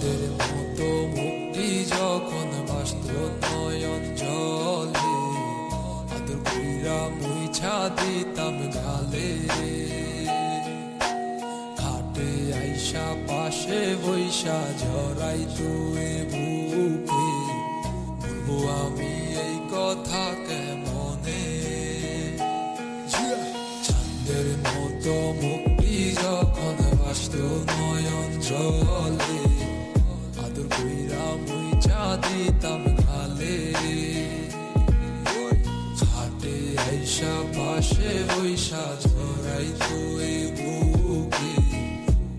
চাঁদের মতো মুক্তি যখন বাসত নয়ন জলে, আদর কইরা মুইছা দিতাম গালে। ঘাটে আইসা পাশে বৈশা জড়াই তুই বুকে, বলবো আমি এই কথা কেমনে। চাঁদের মতো মুক্তি যখন বাসত নয়ন জলে, আদর কইরা মুইছা দিতাম গালে। ঘাটে আইসা পাশে বৈশা জড়াই তুই বুকে,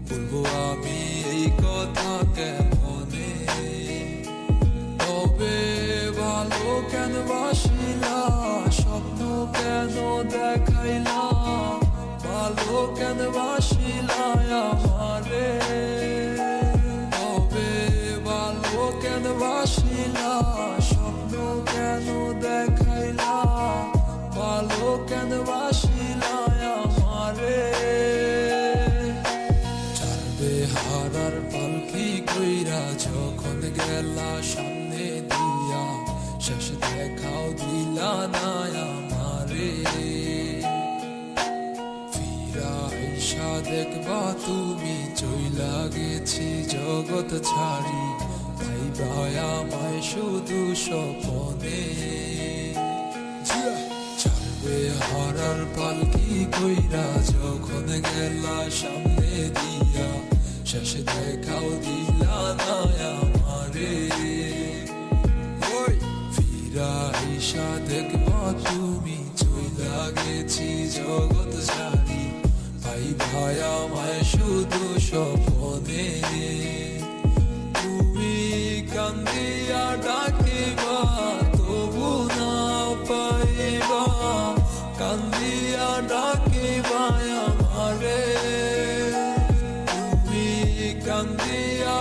বলবো আমি এই কথা কেমনে। তবে ভালো কেন বাসিলা, স্বপ্ন কেন দেখাইলা, ভালো কেন বাসিলা আমারে। তবে ভালো কেন বাসিলা, স্বপ্ন কেন দেখাইলা, ভালো কেন বাসিলা আমারে। চারবে হারার পালকি কইরা যখন গেলা সামনে দিয়া, শেষ দেখাও দিলা না আমারে। ফিরা আইসা দেখবা তুমি চইলা গেছি জগৎ ছাড়ি, পাইবা আমায় শুধু স্বপনে। চারবে হারার পালকি কইরা যখন গেলা সামনে দিয়া, শেষ দেখাও দিলা না আমারে। ফিরা আইসা দেখবা তুমি চইলা গেছি জগৎ ছাড়ি, পাইবা আমায় শুধু স্বপনে। তুমি কান্দিয়া ডাকিবা তবু না পাইবা, কান্দিয়া ডাকিবা আমারে। তুমি কান্দিয়া